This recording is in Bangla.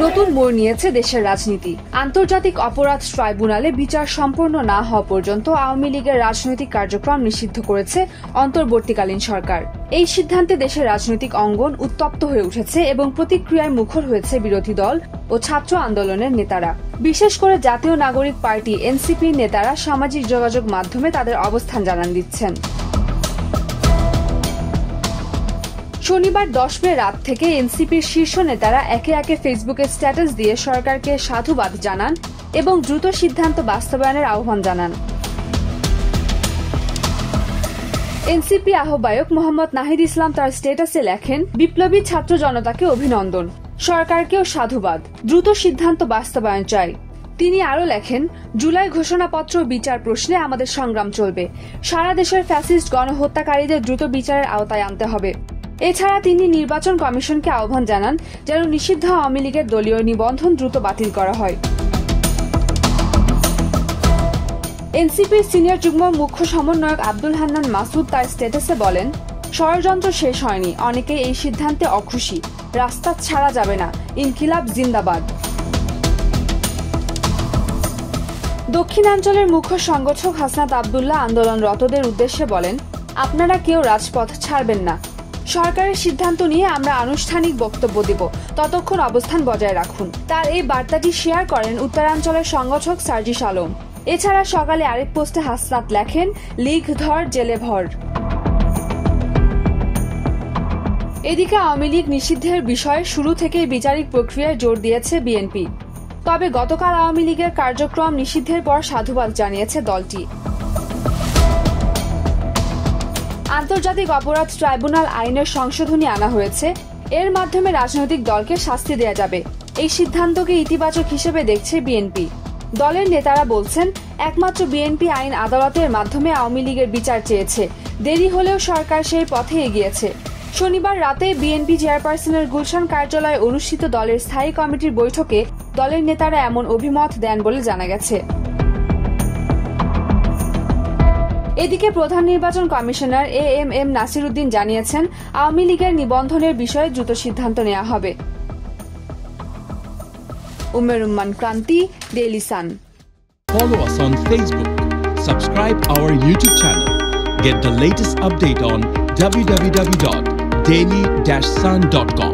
নতুন মোড় নিয়েছে দেশের রাজনীতি। আন্তর্জাতিক অপরাধ ট্রাইব্যুনালে বিচার সম্পন্ন না হওয়া পর্যন্ত আওয়ামী লীগের রাজনৈতিক কার্যক্রম নিষিদ্ধ করেছে অন্তর্বর্তীকালীন সরকার। এই সিদ্ধান্তে দেশের রাজনৈতিক অঙ্গন উত্তপ্ত হয়ে উঠেছে এবং প্রতিক্রিয়ায় মুখর হয়েছে বিরোধী দল ও ছাত্র আন্দোলনের নেতারা। বিশেষ করে জাতীয় নাগরিক পার্টি এনসিপির নেতারা সামাজিক যোগাযোগ মাধ্যমে তাদের অবস্থান জানান দিচ্ছেন। শনিবার 10 মে রাত থেকে এনসিপির শীর্ষ নেতারা একে একে ফেসবুকে স্ট্যাটাস দিয়ে সরকারকে সাধুবাদ জানান এবং দ্রুত সিদ্ধান্ত বাস্তবায়নের আহ্বান জানান। এনসিপি আহ্বায়ক মোহাম্মদ নাহিদ ইসলাম তার স্ট্যাটাসে লেখেন, বিপ্লবী ছাত্র জনতাকে অভিনন্দন, সরকারকেও সাধুবাদ, দ্রুত সিদ্ধান্ত বাস্তবায়ন চাই। তিনি আরও লেখেন, জুলাই ঘোষণাপত্র বিচার প্রশ্নে আমাদের সংগ্রাম চলবে। সারা দেশের ফ্যাসিস্ট গণহত্যাকারীদের দ্রুত বিচারের আওতায় আনতে হবে। এছাড়া তিনি নির্বাচন কমিশনকে আহ্বান জানান যেন নিষিদ্ধ আওয়ামী লীগের দলীয় নিবন্ধন দ্রুত বাতিল করা হয়। এনসিপির সিনিয়র যুগ্ম মুখ্য সমন্বয়ক আব্দুল হান্নান মাসুদ তার স্ট্যাটাসে বলেন, ষড়যন্ত্র শেষ হয়নি, অনেকে এই সিদ্ধান্তে অখুশি, রাস্তা ছাড়া যাবে না, ইনকিলাব জিন্দাবাদ। দক্ষিণাঞ্চলের মুখ্য সংগঠক হাসনাত আবদুল্লাহ আন্দোলনরতদের উদ্দেশ্যে বলেন, আপনারা কেউ রাজপথ ছাড়বেন না। সরকারের সিদ্ধান্ত নিয়ে আমরা আনুষ্ঠানিক বক্তব্য দেব, ততক্ষণ অবস্থান বজায় রাখুন। তার এই বার্তাটি শেয়ার করেন উত্তরাঞ্চলের সংগঠক সার্জিস আলম। এছাড়া সকালে আরেক পোস্টে হাসনাত লেখেন, লীগ ধর জেলে ভর। এদিকে আওয়ামী লীগ নিষিদ্ধের বিষয়ে শুরু থেকেই বিচারিক প্রক্রিয়ায় জোর দিয়েছে বিএনপি। তবে গতকাল আওয়ামী লীগের কার্যক্রম নিষিদ্ধের পর সাধুবাদ জানিয়েছে দলটি। আন্তর্জাতিক অপরাধ ট্রাইব্যুনাল আইনের সংশোধনী আনা হয়েছে। এর মাধ্যমে রাজনৈতিক দলকে শাস্তি দেয়া যাবে। এই সিদ্ধান্তকে ইতিবাচক হিসেবে দেখছে বিএনপি। দলের নেতারা বলছেন, একমাত্র বিএনপি আইন আদালতের মাধ্যমে আওয়ামী লীগের বিচার চেয়েছে। দেরি হলেও সরকার সেই পথে এগিয়েছে। শনিবার রাতে বিএনপি চেয়ারপারসনের গুলশান কার্যালয়ে অনুষ্ঠিত দলের স্থায়ী কমিটির বৈঠকে দলের নেতারা এমন অভিমত দেন বলে জানা গেছে। এদিকে প্রধান নির্বাচন কমিশনার এএমএম নাসির উদ্দিন জানিয়েছেন, আওয়ামী লীগের নিবন্ধনের বিষয়ে দ্রুত সিদ্ধান্ত নেওয়া হবে। উমের উম্মান ক্রান্তি, Daily Sun. Follow us on Facebook. Subscribe our YouTube channel. Get the latest update on www.daily-sun.com.